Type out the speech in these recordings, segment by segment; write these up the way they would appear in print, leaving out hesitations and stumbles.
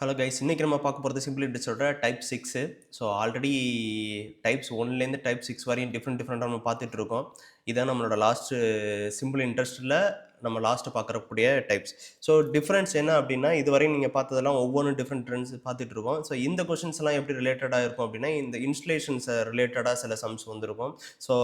Hello guys, இன்னைக்கு நம்ம பார்க்க போகிறது சிம்பிள் இன்ட்ரெஸ்டோட டைப் 6. ஸோ ஆல்ரெடி டைப்ஸ் 1லேருந்து டைப் 6 வரையும் டிஃப்ரெண்ட்டாக நம்ம பார்த்துட்டு இருக்கோம். இதான் நம்மளோட லாஸ்ட்டு சிம்பிள் இன்ட்ரெஸ்ட்டில் நம்ம லாஸ்ட்டு பார்க்கக்கூடிய டைப்ஸ். ஸோ டிஃப்ரென்ஸ் என்ன அப்படின்னா, இதுவரையும் நீங்கள் பார்த்ததெல்லாம் ஒவ்வொன்றும் டிஃப்ரெண்ட் ட்ரெண்ட்ஸ் பார்த்துட்டு இருக்கோம். ஸோ இந்த கொஷின்ஸ்லாம் எப்படி ரிலேட்டடாக இருக்கும் அப்படின்னா, இந்த இன்ஸ்டலேஷன்ஸை ரிலேட்டடாக சில சம்ஸ் வந்திருக்கும். ஸோ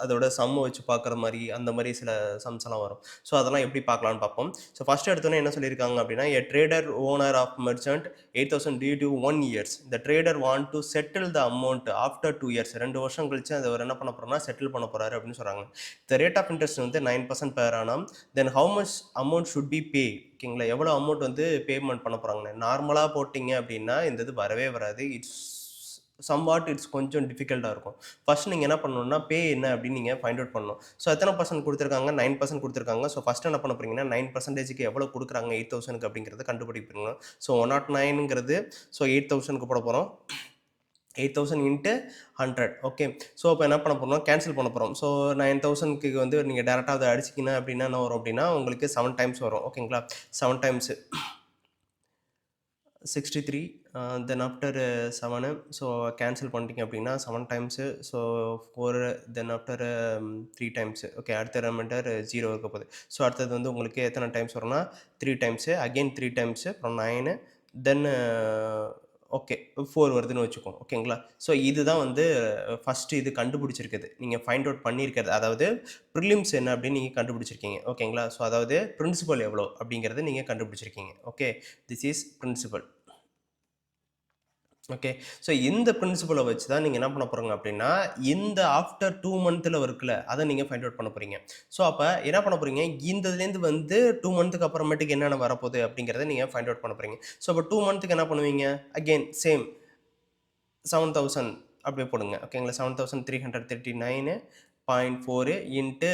அதோட சம்மை வச்சு பார்க்குற மாதிரி அந்த மாதிரி சில சம்ஸ் எல்லாம் வரும். ஸோ அதெல்லாம் எப்படி பார்க்கலான்னு பார்ப்போம். ஸோ ஃபஸ்ட்டு எடுத்தோன்னே என்ன சொல்லியிருக்காங்க அப்படின்னா, a trader owner of merchant 8,000 due to 1 years. The trader want to settle the amount after 2 years. 2 வருஷம் கழிச்சு அவர் என்ன பண்ண போறாருன்னா செட்டில் பண்ண போறாரு அப்படின்னு சொல்றாங்க. The rate of interest வந்து 9% per annum. Then how much amount should be pay? ஓகேங்களா, எவ்வளோ அமௌண்ட் வந்து பேமெண்ட் பண்ண போறாங்க. நார்மலாக போட்டிங்க அப்படின்னா இந்த இது வரவே வராது. இட்ஸ் கொஞ்சம் டிஃபிகல்ட்டாக இருக்கும். ஃபர்ஸ்ட் நீங்கள் என்ன பண்ணணும்னா பே என்ன அப்படின்னு நீங்கள் ஃபைண்ட் அவுட் பண்ணணும். ஸோ எத்தனை பர்சன்ட் கொடுத்துருக்காங்க? 9% கொடுத்துருக்காங்க. ஸோ ஃபஸ்ட்டு என்ன பண்ண போறீங்கன்னா 9%க்கு எவ்வளோ கொடுக்குறாங்க 8,000க்கு அப்படிங்கிறத கண்டுபிடிப்பீங்க. ஸோ 109ங்கிறது ஸோ 8,000க்கு போட போகிறோம். 8,000 இன்ட்டு 100. ஓகே, ஸோ இப்போ என்ன பண்ண போகிறோம், கேன்சல் பண்ண போகிறோம். ஸோ 9,000க்கு வந்து நீங்கள் டேரெக்டாக அதை அடிச்சிக்கிங்க அப்படின்னா என்ன வரும் அப்படின்னா உங்களுக்கு 7 டைம்ஸ் வரும். ஓகேங்களா, 7 times 63. Then after 7. So cancel பண்ணிட்டீங்க அப்படின்னா 7 times. So 4. Then after 3 times. Okay, அடுத்த ரிமைண்டர் 0 இருக்க போகுது. ஸோ அடுத்தது வந்து உங்களுக்கு எத்தனை டைம்ஸ் வரும்னா 3 டைம்ஸு, அகெயின் 3 டைம்ஸு, அப்புறம் 9, தென் ஓகே 4 வருதுன்னு வச்சுக்கோம். ஓகேங்களா, ஸோ இதுதான் வந்து ஃபஸ்ட்டு இது கண்டுபிடிச்சிருக்குது. நீங்கள் ஃபைண்ட் அவுட் பண்ணியிருக்கிறது, அதாவது ப்ரிலிம்ஸ் என்ன அப்படின்னு நீங்கள் கண்டுபிடிச்சிருக்கீங்க. ஓகேங்களா, ஸோ அதாவது பிரின்சிபல் எவ்வளோ அப்படிங்கிறத நீங்கள் கண்டுபிடிச்சிருக்கீங்க. Okay, this is principal. Okay, so இந்த பிரின்சிபலை வச்சு தான் நீங்கள் என்ன பண்ண போகிறீங்க அப்படின்னா இந்த ஆஃப்டர் 2 மந்த்தில் இருக்குல்ல அதை நீங்கள் ஃபைண்ட் அவுட் பண்ண போகிறீங்க. ஸோ அப்போ என்ன பண்ண போகிறீங்க, இந்த இதுலேருந்து வந்து 2 மந்த்துக்கு அப்புறமேட்டுக்கு என்னென்ன வரப்போகுது அப்படிங்கிறத நீங்கள் ஃபைண்ட் அவுட் பண்ண போகிறீங்க. ஸோ அப்போ 2 மந்த்துக்கு என்ன பண்ணுவீங்க, அகெயின் சேம் 7,000 அப்படியே போடுங்க. ஓகேங்களா, 7,339.4 இன்ட்டு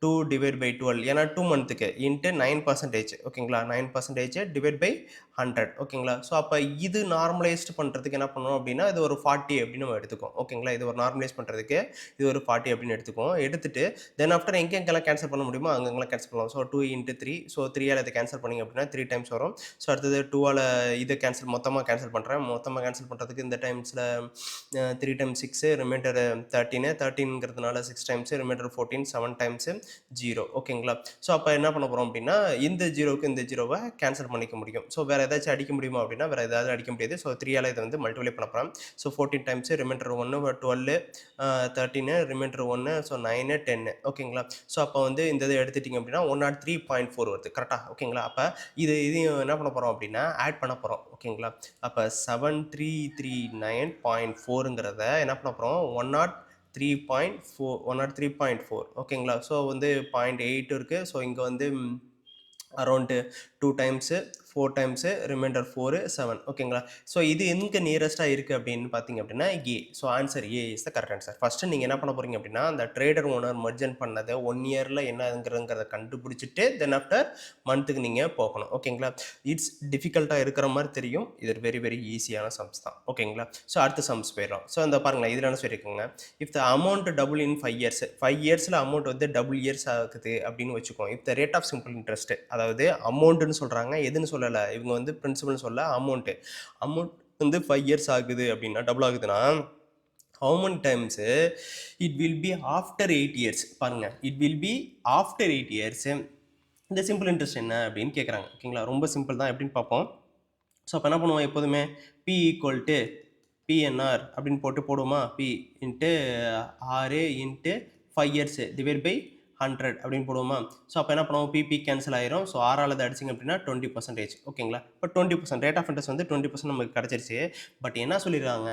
2 டிவைட் பை 12, ஏன்னா 2 மந்த்துக்கு இன்ட்டு 9%. ஓகேங்களா, 9% டிவைட் பை 100. ஓகேங்களா, ஸோ அப்போ இது நார்மலைஸ்டு பண்ணுறதுக்கு என்ன பண்ணணும் அப்படின்னா இது ஒரு 40 அப்படின்னு நம்ம எடுத்துக்கோம். ஓகேங்களா, இது ஒரு நார்மலைஸ் பண்ணுறதுக்கு இது ஒரு 40 அப்படின்னு எடுத்துக்கோம். எடுத்துட்டு தென் ஆஃப்டர் எங்கெங்கெல்லாம் கேன்சல் பண்ண முடியுமோ அங்கெங்கெல்லாம் கேன்சல் பண்ணலாம். So 2 into 3. ஸோ 3ஆல் இதை கேன்சல் பண்ணிங்க அப்படின்னா 3 டைம்ஸ் வரும். ஸோ அடுத்தது 2ஆல் இதை மொத்தமாக கேன்சல் பண்ணுறேன். மொத்தமாக கேன்சல் பண்ணுறதுக்கு இந்த டைம்ஸில் 3 டைம்ஸ் 6, ரிமைண்டர் 13. 13ங்கிறதுனால 6 டைம்ஸு, ரிமைண்டர் 14, 7 டைம்ஸு 0. ஓகேங்களா, ஸோ அப்போ என்ன பண்ண போகிறோம் அப்படின்னா இந்த 0க்கு இந்த 0வை கேன்சல் பண்ணிக்க முடியும். ஸோ வேறு ஏதாச்சும் அடிக்க முடியுமா அப்படின்னா வேறு ஏதாவது அடிக்க முடியாது. ஸோ 3ஆல் இதை வந்து மல்டிப்ளை பண்ண போகிறோம். So 14 times, remainder 1, 12, 13, remainder 1, so 9, 10. ஓகேங்களா, ஸோ அப்போ வந்து இந்த இதை எடுத்துட்டிங்க அப்படின்னா 103.4 வருது. கரெக்டாக? ஓகேங்களா, அப்போ இதையும் என்ன பண்ண போகிறோம் அப்படின்னா ஆட் பண்ண போகிறோம். ஓகேங்களா, அப்போ 7339.4ங்கிறத என்ன பண்ண போகிறோம் 103.4. ஓகேங்களா, ஸோ வந்து 0.8 இருக்குது. ஸோ இங்கே வந்து அரௌண்டு 2 டைம்ஸு, 4 டைம்ஸு, ரிமைண்டர் 4, 7. ஓகேங்களா, ஸோ இது எங்கே நியரஸ்ட்டாக இருக்குது அப்படின்னு பார்த்தீங்க அப்படின்னா A. So answer A is the correct answer. First நீங்கள் என்ன பண்ண போகிறீங்க அப்படின்னா அந்த ட்ரேடர் ஓனர் மர்ஜன் பண்ணதை 1 இயரில் என்னங்கிறத கண்டுபிடிச்சிட்டு தென் ஆஃப்டர் மந்த்துக்கு நீங்கள் போகணும். ஓகேங்களா, இட்ஸ் டிஃபிகல்ட்டாக இருக்கிற மாதிரி தெரியும், இது வெரி வெரி ஈஸியான சம்ஸ் தான். ஓகேங்களா, ஸோ அடுத்த சம்ஸ் போயிடலாம். ஸோ அந்த பாருங்களேன், இதில் என்ன சொல்லியிருக்கோங்க, if the amount double in 5 years, 5 இயர்ஸில் அமௌண்ட் வந்து டபுள் இயர்ஸ் ஆகுது அப்படின்னு வச்சுக்கோங்க. If the rate of simple interest, அதாவது அமௌண்ட்டுன்னு சொல்கிறாங்க, எதுன்னு சொல்லலை இவங்க வந்து பிரின்சிபல்னு சொல்ல, அமௌண்ட் வந்து 5 இயர்ஸ் ஆகுது அப்படின்னா டபுள் ஆகுதுன்னா how many times it will be after 8 years. பாருங்க, it will be after 8 years. இந்த சிம்பிள் இன்ட்ரெஸ்ட் என்ன அப்படின்னு கேட்குறாங்க. ஓகேங்களா, ரொம்ப சிம்பிள் தான், எப்படின்னு பார்ப்போம். ஸோ அப்போ என்ன பண்ணுவோம், எப்போதுமே பி ஈக்குவல் டு பிஎன்ஆர் அப்படின்னு போடுவோமா, P into 6 into 5 years divide by 100 அப்படின்னு போடுவோமா. ஸோ அப்போ என்ன பண்ணுவோம், பிபி கேன்சல் ஆயிரும். ஸோ 6ஆல் அடிச்சிங்க அப்படின்னா 20%. ஓகேங்களா, இப்போ 20% ரேட் ஆஃப் இன்ட்ரெஸ்ட் வந்து 20% நமக்கு கிடச்சிருச்சு. பட் என்ன சொல்லிடுறாங்க,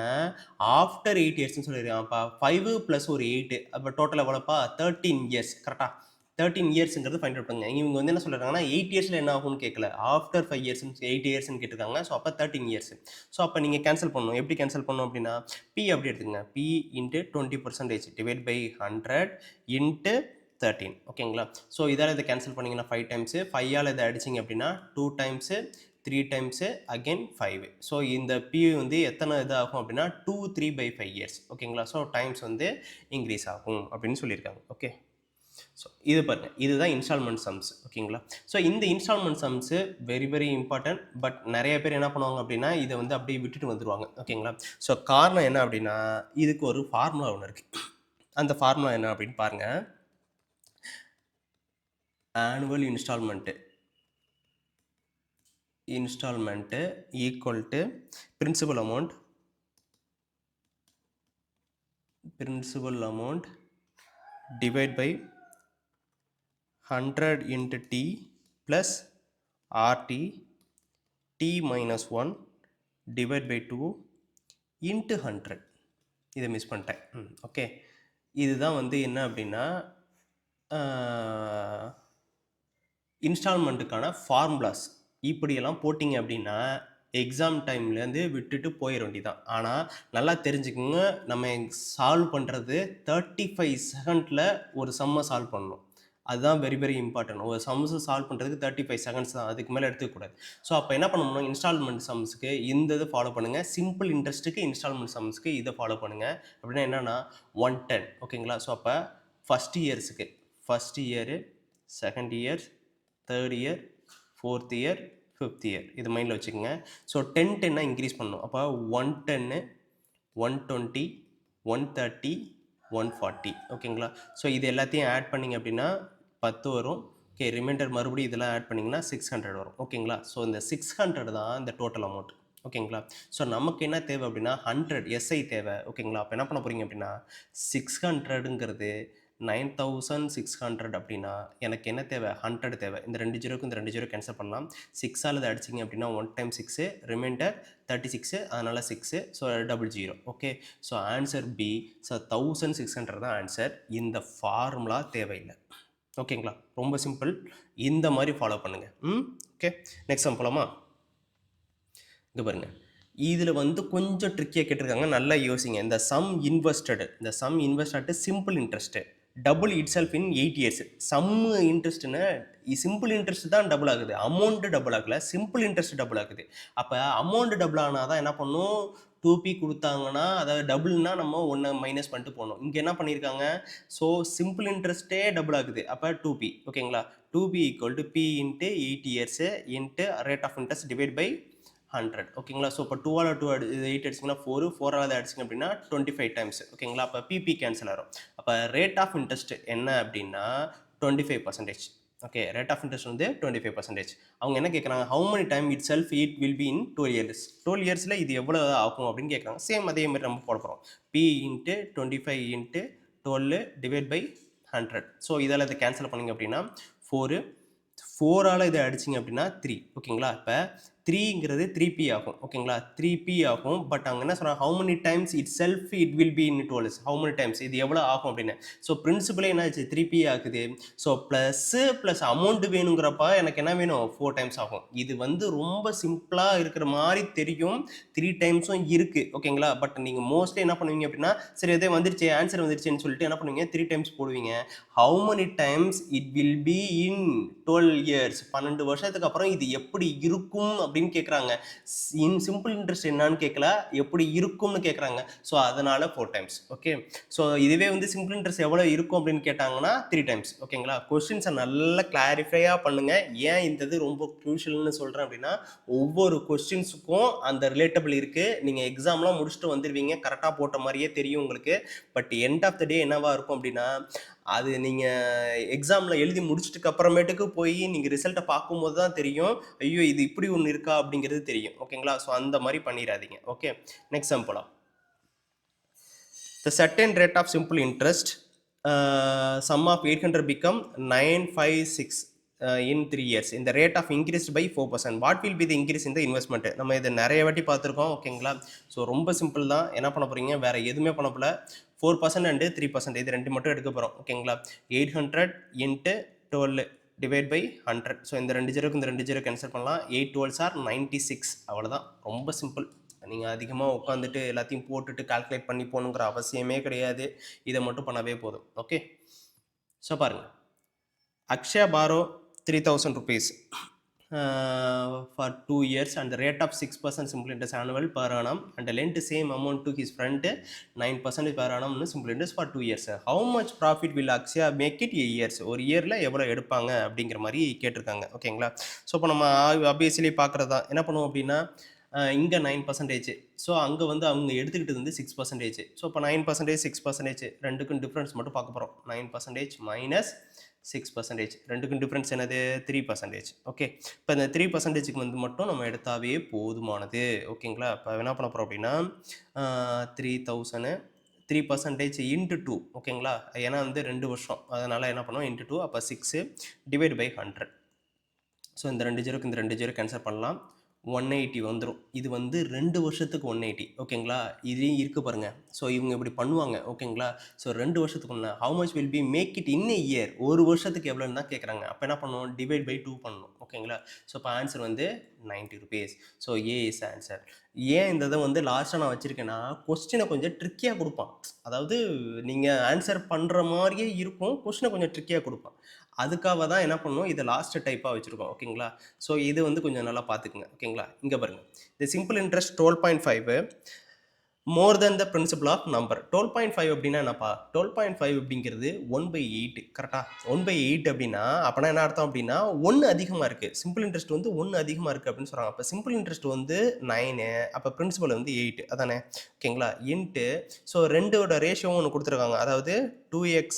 ஆஃப்டர் 8 இயர்ஸ்னு சொல்லிடுறாங்கப்பா. 5 ப்ளஸ் ஒரு 8, அப்போ டோட்டல் எவ்வளோப்பா 13 இயர்ஸ். கரெக்டாக 13 இயர்ஸுங்கிறது ஃபைண்ட் அவுட் பண்ணுங்க. இவங்க வந்து என்ன சொல்கிறாங்கன்னா 8 இயர்ஸில் என்ன ஆகும்னு கேட்கல, ஆஃப்டர் 5 இயர்ஸ் 8 இயர்ஸ்னு கேட்டிருக்காங்க. ஸோ அப்போ 13 இயர்ஸ். ஸோ அப்போ நீங்கள் கேன்சல் பண்ணணும். எப்படி கேன்சல் பண்ணணும் அப்படின்னா பி அப்படி எடுத்துங்க, P into 20% divide by 100 into 13. ஓகேங்களா, ஸோ இதால் இதை கேன்சல் பண்ணிங்கன்னா 5 டைம்ஸு, 5ஆல் இதை அடிச்சிங்க அப்படின்னா 2 டைம்ஸு, 3 டைம்ஸு, அகெயின் 5. ஸோ இந்த பி வந்து எத்தனை இது ஆகும் அப்படின்னா 2, 3/5 இயர்ஸ். ஓகேங்களா, ஸோ டைம்ஸ் வந்து இன்க்ரீஸ் ஆகும் அப்படின்னு சொல்லியிருக்காங்க. ஓகே, ஸோ இது பாருங்க, இதுதான் இன்ஸ்டால்மெண்ட் சம்ஸ். ஓகேங்களா? ஸோ இந்த installment sums very very important. But நிறைய பேர் என்ன பண்ணுவாங்க அப்படின்னா இதை வந்து அப்படியே விட்டுட்டு வந்துடுவாங்க. ஓகேங்களா? ஸோ காரணம் என்ன அப்படின்னா இதுக்கு ஒரு ஃபார்முலா ஒன்று இருக்குது. அந்த ஃபார்முலா என்ன அப்படின்னு பாருங்கள். Annual installment equal to principal amount divide by 100 into t plus rt t minus 1 divided by 2 into 100. இதை மிஸ் பண்ணிட்டேன். ஓகே, இதுதான் வந்து என்ன அப்படின்னா இன்ஸ்டால்மெண்ட்டுக்கான ஃபார்முலாஸ். இப்படியெல்லாம் போட்டிங்க அப்படின்னா எக்ஸாம் டைம்லேருந்து விட்டுட்டு போயிட வேண்டியதான். ஆனால் நல்லா தெரிஞ்சுக்கோங்க, நம்ம சால்வ் பண்ணுறது 35 செகண்டில் ஒரு சம்மை சால்வ் பண்ணணும். அதுதான் வெரி வெரி இம்பார்ட்டன்ட். ஒரு சம்ஸ் சால்வ் பண்ணுறதுக்கு 35 செகண்ட்ஸ் தான், அதுக்கு மேலே எடுத்துக்கூடாது. ஸோ அப்போ என்ன பண்ணணும், இன்ஸ்டால்மெண்ட் சம்ஸுக்கு இந்த இது ஃபாலோ பண்ணுங்கள். சிம்பிள் இன்ட்ரெஸ்ட்டுக்கு இன்ஸ்டால்மெண்ட் சம்ஸுக்கு இதை ஃபாலோ பண்ணுங்கள். அப்படின்னா என்னென்னா 110. ஓகேங்களா? ஸோ அப்போ first year, second year, third year, fourth year, fifth year, இது மைண்டில் வச்சுக்கோங்க. ஸோ 10 இன்க்ரீஸ் பண்ணணும். அப்போ 110, 120, 130, 140. ஓகேங்களா? ஸோ இது எல்லாத்தையும் ஆட் பண்ணிங்க அப்படின்னா 10 வரும். ஓகே, ரிமைண்டர் மறுபடியும் இதெல்லாம் ஆட் பண்ணிங்கன்னா 600 வரும். ஓகேங்களா? ஸோ இந்த 600 தான் இந்த டோட்டல் அமௌண்ட். ஓகேங்களா? ஸோ நமக்கு என்ன தேவை அப்படின்னா 100 எஸ்ஐ தேவை. ஓகேங்களா? அப்போ என்ன பண்ண போகிறீங்க அப்படின்னா 600ங்கிறது 9600 அப்படின்னா எனக்கு என்ன தேவை, 100 தேவை. இந்த 2 ஜீரோக்கு இந்த 2 ஜீரோ கேன்சல் பண்ணலாம். 6ஆல் இதை அடிச்சிங்க அப்படின்னா 1 டைம் 6, ரிமைண்டர் 36, அதனால் 6, so 00. Okay, so answer B. So 1600 தான் ஆன்சர். இந்த ஃபார்முலா தேவையில்லை. ஓகேங்களா? ரொம்ப சிம்பிள். இந்த மாதிரி ஃபாலோ பண்ணுங்கள். ஓகே, நெக்ஸ்ட் சம் போலாமா? இங்கே பாருங்கள், இதில் வந்து கொஞ்சம் ட்ரிக்கியாக கேட்டிருக்காங்க, நல்லா யோசிங்க. இந்த sum invested simple interest double itself in 8 years. Sum இன்ட்ரெஸ்ட்னு சிம்பிள் இன்ட்ரெஸ்ட் தான் டபுள் ஆகுது, அமௌண்ட்டு டபுள் ஆகலை, சிம்பிள் இன்ட்ரெஸ்ட் டபுள் ஆகுது. அப்போ அமௌண்ட் டபுள் ஆனால் தான் என்ன பண்ணும், 2p கொடுத்தாங்கன்னா, அதாவது டபுள்னா நம்ம 1 மைனஸ் பண்ணிட்டு போகணும். இங்கே என்ன பண்ணியிருக்காங்க, ஸோ சிம்பிள் இன்ட்ரெஸ்ட்டே டபுள் ஆகுது, அப்போ 2p. ஓகேங்களா? 2p equal to p into 8 years into rate of interest divide by 100. ஓகேங்களா? ஸோ இப்போ 2ஆல் 2 8 அடிச்சிங்கன்னா 4ஆல் அடிச்சிங்க அப்படின்னா 25 டைம்ஸ். ஓகேங்களா? அப்போ பிபி கேன்சல் ஆகும். அப்போ ரேட் ஆஃப் இன்ட்ரெஸ்ட் என்ன அப்படின்னா 25%. ஓகே, ரேட் ஆஃப் இன்ட்ரெஸ்ட் வந்து 25%. அவங்க என்ன கேட்குறாங்க, how many time it self it will be in 12 years. 12 இயர்ஸில் இது எவ்வளோ ஆகும் அப்படின்னு கேட்குறாங்க. சேம் அதே மாதிரி நம்ம போட போகிறோம். P into 25 into 12 divide by 100. So இதால் இதை கேன்சல் பண்ணிங்க அப்படின்னா 4ஆல் இதை அடிச்சிங்க அப்படின்னா 3. ஓகேங்களா? இப்போ 3ங்கிறது 3p ஆகும். ஓகேங்களா? 3p ஆகும். பட் அவங்க என்ன சொல்கிறாங்க, how many times it self it will be in 12 how many times, இது எவ்வளோ ஆகும் அப்படின்னு. ஸோ பிரின்சிபலே என்ன ஆச்சு, 3p ஆகுது. ஸோ ப்ளஸ் அமௌண்ட் வேணுங்கிறப்ப எனக்கு என்ன வேணும், 4 டைம்ஸ் ஆகும். இது வந்து ரொம்ப சிம்பிளாக இருக்கிற மாதிரி தெரியும், 3 டைம்ஸும் இருக்குது. ஓகேங்களா? பட் நீங்கள் மோஸ்ட்லி என்ன பண்ணுவீங்க அப்படின்னா, சரி அதே வந்துருச்சு, ஆன்சர் வந்துருச்சுன்னு சொல்லிட்டு என்ன பண்ணுவீங்க, 3 டைம்ஸ் போடுவீங்க. How many times it will be in 12 years, 12 வருஷத்துக்கு அப்புறம் இது எப்படி இருக்கும் அப்படின்னு கேட்குறாங்க. சிம்பிள் இன்ட்ரெஸ்ட் என்னன்னு கேட்கல, எப்படி இருக்கும்னு கேட்குறாங்க. ஸோ அதனால 4 டைம்ஸ். ஓகே, ஸோ இதுவே வந்து சிம்பிள் இன்ட்ரெஸ்ட் எவ்வளோ இருக்கும் அப்படின்னு கேட்டாங்கன்னா 3 டைம்ஸ். ஓகேங்களா? கொஸ்டின்ஸை நல்லா கிளாரிஃபையாக பண்ணுங்க. ஏன் இந்த இது ரொம்ப க்ரூஷியல்னு சொல்கிறேன் அப்படின்னா, ஒவ்வொரு கொஸ்டின்ஸுக்கும் அந்த ரிலேட்டபிள் இருக்குது. நீங்கள் எக்ஸாம்லாம் முடிச்சுட்டு வந்துடுவீங்க, கரெக்டாக போட்ட மாதிரியே தெரியும் உங்களுக்கு. பட் எண்ட் ஆஃப் த டே என்னவா இருக்கும் அப்படின்னா, அது நீங்கள் எக்ஸாமில் எழுதி முடிச்சிட்டுக்கு அப்புறமேட்டுக்கு போய் நீங்கள் ரிசல்ட்டை பார்க்கும்போது தான் தெரியும், ஐயோ இது இப்படி ஒன்று இருக்கா அப்படிங்கிறது தெரியும். ஓகேங்களா? ஸோ அந்த மாதிரி பண்ணிடாதீங்க. ஓகே, நெக்ஸ்ட் சம் போகலாம். The certain rate of simple interest sum of 800 become 956 in 3 years. இந்த rate of increased by 4%. What will be the increase in the investment? நம்ம இதை நிறைய வாட்டி பார்த்துருக்கோம். ஓகேங்களா? ஸோ ரொம்ப சிம்பிள் தான். என்ன பண்ண போகிறீங்க, வேறு எதுவுமே பண்ண போல, 4% அண்டு 3%, இது ரெண்டு மட்டும் எடுக்க போகிறோம். ஓகேங்களா? 800 இன்ட்டு 12 டிவைட் பை 100. ஸோ இந்த 2 ஜீரோக்கு இந்த 2 ஜீரோ கேன்சல் பண்ணலாம். 8 12s are 96. அவ்வளோதான், ரொம்ப சிம்பிள். நீங்கள் அதிகமாக உட்காந்துட்டு எல்லாத்தையும் போட்டுட்டு கால்குலேட் பண்ணி போகணுங்கிற அவசியமே கிடையாது. இதை மட்டும் பண்ணவே போதும். ஓகே, ஸோ பாருங்கள், Akshaya borrow 3000 rupees. for 2 years and the rate of 6% simple interest annual per annum and lent same amount to his friend 9% per annum simple interest for 2 years. How much profit will Akshaya make it a years? ஒரு இயரில் எவ்வளோ எடுப்பாங்க அப்படிங்கிற மாதிரி கேட்டிருக்காங்க. ஓகேங்களா? So இப்போ நம்ம ஆப்வியஸ்லி பார்க்குறதா என்ன பண்ணுவோம் அப்படின்னா இங்கே 9%. ஸோ அங்கே வந்து அவங்க எடுத்துக்கிட்டது வந்து 6%. ஸோ இப்போ 9% 6% ரெண்டுக்கும் டிஃப்ரென்ஸ் மட்டும் பார்க்க போகிறோம். 9% மைனஸ் 6%. ரெண்டுக்கும் டிஃப்ரென்ஸ் என்னது 3%. ஓகே, இப்போ இந்த 3%க்கு வந்து மட்டும் நம்ம எடுத்தாவே போதுமானது. ஓகேங்களா? இப்போ என்ன பண்ண போகிறோம் அப்படின்னா 3000 3% இன்ட்டு 2. ஓகேங்களா? ஏன்னா வந்து 2 வருஷம், அதனால் என்ன பண்ணுவோம் இன்ட்டு 2, அப்போ 6 டிவைட் பை 100. ஸோ இந்த 2 ஜீரோக்கு இந்த 2 ஜீரோ கேன்சல் பண்ணலாம். 180 வந்துடும். இது வந்து 2 வருஷத்துக்கு 180. ஓகேங்களா? இதையும் இருக்குது பாருங்கள். ஸோ இவங்க இப்படி பண்ணுவாங்க. ஓகேங்களா? ஸோ 2 வருஷத்துக்கு ஒன்று how much will P make it in a year? ஒரு வருஷத்துக்கு எவ்வளோன்னு தான் கேட்குறாங்க. அப்போ என்ன பண்ணுவோம் டிவைட் பை 2 பண்ணணும். ஓகேங்களா? ஸோ இப்போ ஆன்சர் வந்து 90 rupees. So A is answer. ஏன் இந்த இதை வந்து லாஸ்ட்டாக நான் வச்சுருக்கேன்னா கொஸ்டினை கொஞ்சம் ட்ரிக்கியாக கொடுப்பான். அதாவது நீங்கள் ஆன்சர் பண்ணுற மாதிரியே இருக்கும், கொஸ்டினை கொஞ்சம் ட்ரிக்கியாக கொடுப்பான். அதுக்காக தான் என்ன பண்ணணும் இதை லாஸ்ட் டைப்பாக வச்சுருக்கோம். ஓகேங்களா? ஸோ இது வந்து கொஞ்சம் நல்லா பார்த்துக்குங்க. ஓகேங்களா? இங்கே பாருங்கள், இந்த simple interest 12.5 more then the principal of number. 12.5 அப்படின்னா என்னப்பா? 12.5 அப்படிங்கிறது 1/8. கரெக்டாக? 1/8 அப்படின்னா அப்போனா என்ன அர்த்தம் அப்படின்னா 1 அதிகமாக இருக்குது. சிம்பிள் இன்ட்ரெஸ்ட் வந்து 1 அதிகமாக இருக்குது அப்படின்னு சொல்கிறாங்க. அப்போ சிம்பிள் இன்ட்ரெஸ்ட் வந்து 9, அப்போ பிரின்சிபல் வந்து 8. அதானே? ஓகேங்களா? இன்ட்டு ஸோ ரெண்டோட ரேஷியோவும் ஒன்று கொடுத்துருக்காங்க. அதாவது 2x,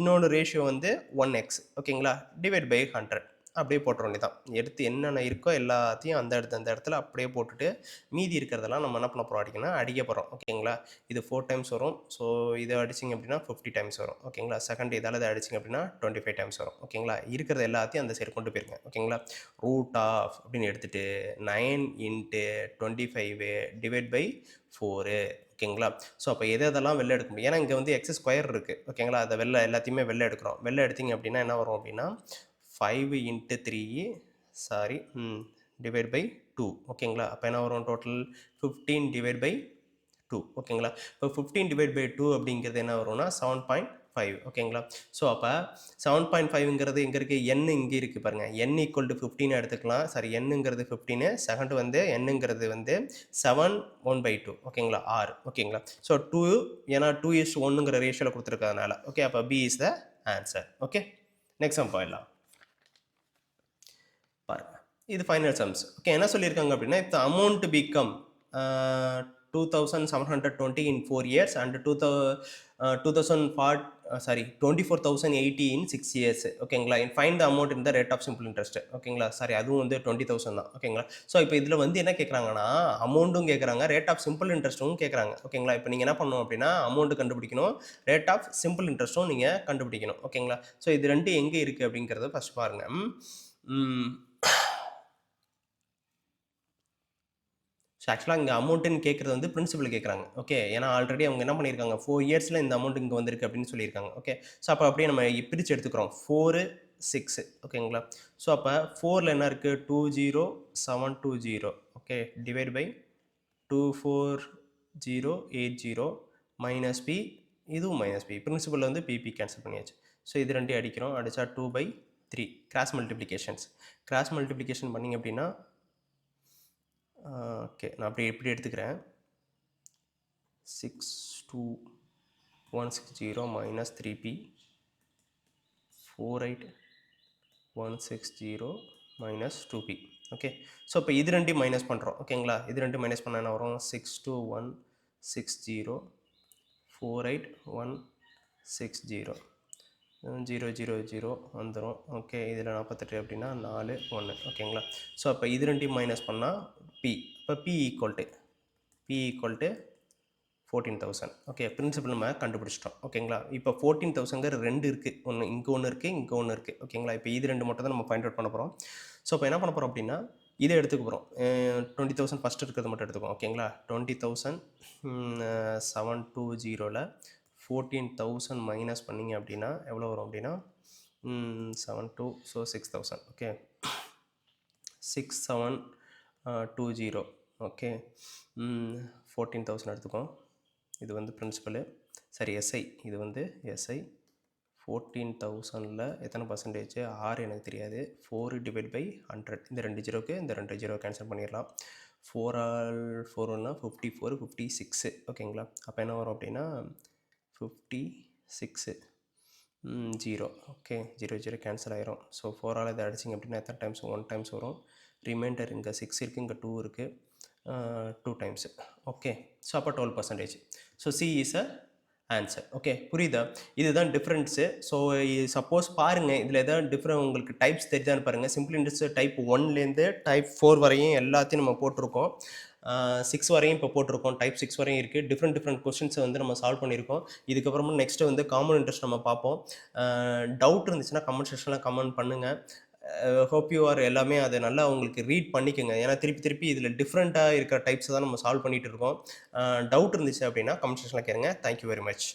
இன்னொன்று ரேஷியோ வந்து 1x. ஓகேங்களா? டிவைட் பை 100 அப்படியே போட்டுற வேண்டியதான். எடுத்து என்னென்ன இருக்கோ எல்லாத்தையும் அந்த இடத்துல அப்படியே போட்டுட்டு மீதி இருக்கிறதெல்லாம் நம்ம என்ன பண்ண போகிறோம் அப்படின்னா அடிக்க போகிறோம். ஓகேங்களா? இது 4 டைம்ஸ் வரும். ஸோ இதை அடிச்சிங்க அப்படின்னா 50 டைம்ஸ் வரும். ஓகேங்களா? செகண்ட் இதால் இதை அடிச்சிங்க அப்படின்னா 25 டைம்ஸ் வரும். ஓகேங்களா? இருக்கிறது எல்லாத்தையும் அந்த சைடு கொண்டு போயிருங்க. ஓகேங்களா? ரூட் ஆஃப் அப்படின்னு எடுத்துகிட்டு 9 இன்ட்டு 25 டிவைட் பை 4. ஓகேங்களா? ஸோ அப்போ எதெல்லாம் வெளில எடுக்க முடியும்? ஏன்னா இங்கே வந்து எக்ஸ் ஸ்கொயர் இருக்குது. ஓகேங்களா? அதை எல்லாத்தையுமே வெளில எடுக்கிறோம். வெளில எடுத்திங்க அப்படின்னா என்ன வரும் அப்படின்னா 5 இன்ட்டு 3 சாரி டிவைட் பை 2. ஓகேங்களா? அப்போ என்ன வரும் டோட்டல் 15 டிவைட் பை 2. ஓகேங்களா? இப்போ 15 டிவைட் பை 2 அப்படிங்கிறது என்ன வரும்னா 7.5. ஓகேங்களா? ஸோ அப்போ 7.5ங்கிறது எங்கே இருக்குது? n இங்கே இருக்குது பாருங்கள். n ஈக்குவல் டு 15 எடுத்துக்கலாம். சாரி, என்னங்கிறது 15, செகண்ட் வந்து என்னங்கிறது வந்து 7 1/2. ஓகேங்களா? 6. ஓகேங்களா? ஸோ 2, ஏன்னா 2:1ங்கிற ரேஷியோவில் கொடுத்துருக்கறதுனால. ஓகே, அப்போ P is the answer. Okay, next sum போயிடலாம். பாருங்க, இது ஃபைனல் சம்ஸ். ஓகே, என்ன சொல்லியிருக்காங்க அப்படின்னா இந்த amount become 2720 in 4 years and 24,080 in 6 years. ஓகேங்களா? Find the amount in the rate of simple interest. ஓகேங்களா? சாரி, அதுவும் வந்து 20,000 தான். ஓகேங்களா? ஸோ இப்போ இதில் வந்து என்ன கேட்குறாங்கன்னா அமௌண்ட்டும் கேட்குறாங்க, ரேட் ஆஃப் சிம்பிள் இன்ட்ரெஸ்ட்டும் கேட்குறாங்க. ஓகேங்களா? இப்போ நீங்கள் என்ன பண்ணணும் அப்படின்னா அமௌண்ட் கண்டுபிடிக்கணும், ரேட் ஆஃப் சிம்பிள் இன்ட்ரெஸ்ட்டும் நீங்கள் கண்டுபிடிக்கணும். ஓகேங்களா? ஸோ இது ரெண்டு எங்கே இருக்குது அப்படிங்கிறத ஃபஸ்ட் பாருங்கள். ஸோ ஆக்சுவலாக இங்கே அமௌண்ட்டுன்னு கேட்குறது வந்து பிரின்சிபல் கேட்குறாங்க. ஓகே, ஏன்னா ஆல்ரெடி அவங்க என்ன பண்ணியிருக்காங்க 4 இயர்ஸில் இந்த அமௌண்ட் இங்கே வந்திருக்கு அப்படின்னு சொல்லியிருக்காங்க. ஓகே, ஸோ அப்போ அப்படியே நம்ம பிரித்து எடுத்துக்கிறோம். 4 6. ஓகேங்களா? ஸோ அப்போ 4ல் என்ன இருக்குது 20720. Okay, divide by 24080 minus P, இதுவும் மைனஸ் பி. பிரின்சிபல் வந்து பிபி கேன்சல் பண்ணியாச்சு. ஸோ இது ரெண்டையும் அடிக்கிறோம். அடித்தா 2/3 கிராஸ் மல்டிப்ளிகேஷன்ஸ். கிராஸ் மல்டிப்ளிகேஷன் பண்ணிங்க அப்படின்னா ஓகே, நான் அப்படி எப்படி எடுத்துக்கிறேன் 62160 minus 3p 48160 minus 2p. Okay, so இப்போ இது ரெண்டையும் மைனஸ் பண்ணுறோம். ஓகேங்களா? இது ரெண்டு மைனஸ் பண்ண என்ன வரும் 62160 48160 000 வந்துடும். ஓகே, இதில் 48 அப்படின்னா 4 1. ஓகேங்களா? ஸோ அப்போ இது ரெண்டையும் மைனஸ் பண்ணால் பி. இப்போ B equal to 14,000. Okay, principal நம்ம கண்டுபிடிச்சிட்டோம். ஓகேங்களா? இப்போ 14,000 ரெண்டு இருக்குது. ஒன்று இங்கே ஒன்று இருக்குது, இங்கே ஒன்று இருக்குது. ஓகேங்களா? இப்போ இது ரெண்டு மட்டும் தான் நம்ம ஃபைண்ட் அவுட் பண்ண போகிறோம். ஸோ இப்போ என்ன பண்ண போகிறோம் அப்படின்னா இதை எடுத்துக்க போகிறோம். 20,000 ஃபஸ்ட் இருக்கிறது மட்டும் எடுத்துக்கோம். ஓகேங்களா? 20,000 720ல் 14,000 மைனஸ் பண்ணிங்க அப்படின்னா எவ்வளோ வரும் அப்படின்னா 72, ஸோ 6,000. ஓகே, 6720. ஓகே, 14,000 எடுத்துக்கோம். இது வந்து பிரின்சிபலு, சரி எஸ்ஐ, இது வந்து எஸ்ஐ 14,000ல் எத்தனை பர்சன்டேஜ்? 6 எனக்கு தெரியாது. 4 டிவைட் பை 100. இந்த 2 ஜீரோக்கு இந்த 2 ஜீரோ கேன்சல் பண்ணிடலாம். 4 ஆல் 4 ஒன்னா 54, 56 ஓகேங்களா? அப்போ என்ன வரும் அப்படின்னா 56 ஜீரோ. ஓகே, 0 0 கேன்சல் ஆயிரும். ஸோ 4 ஆல் இதை அடிச்சிங்க அப்படின்னா எத்தனை டைம்ஸ்? 1 டைம்ஸ் வரும். ரிமைண்டர் இங்கே 6 இருக்குது, இங்கே 2 இருக்குது, 2 டைம்ஸ். ஓகே, ஸோ அப்போ 12%. So C is a answer. Okay, புரியுதா? இதுதான் டிஃப்ரென்ஸு. ஸோ சப்போஸ் பாருங்கள், இதில் எதாவது டிஃப்ரெண்ட் உங்களுக்கு டைப்ஸ் தெரியுதான்னு பாருங்கள். சிம்பிள் இன்ட்ரெஸ்ட் டைப் 1லேருந்து டைப் 4 வரையும் எல்லாத்தையும் நம்ம போட்டிருக்கோம். 6 வரையும் இப்போ போட்டிருக்கோம். டைப் 6 வரையும் இருக்குது. டிஃப்ரெண்ட் கொஸ்டின்ஸை வந்து நம்ம சால்வ் பண்ணியிருக்கோம். இதுக்கப்புறமா நெக்ஸ்ட்டு வந்து காமன் இன்ட்ரெஸ்ட் நம்ம பார்ப்போம். டவுட் இருந்துச்சுன்னா கமெண்ட் செக்ஷனில் கமெண்ட் பண்ணுங்கள். ஹோப் யூ ஆர் எல்லாமே அதை நல்லா உங்களுக்கு ரீட் பண்ணிக்கோங்க. ஏன்னா திருப்பி இதில் டிஃப்ரெண்ட்டாக இருக்கிற டைப்ஸை தான் நம்ம சால்வ் பண்ணிகிட்டு இருக்கோம். டவுட் இருந்துச்சு அப்படின்னா கமெண்ட் செக்ஷனில் கேளுங்க. Thank you very much.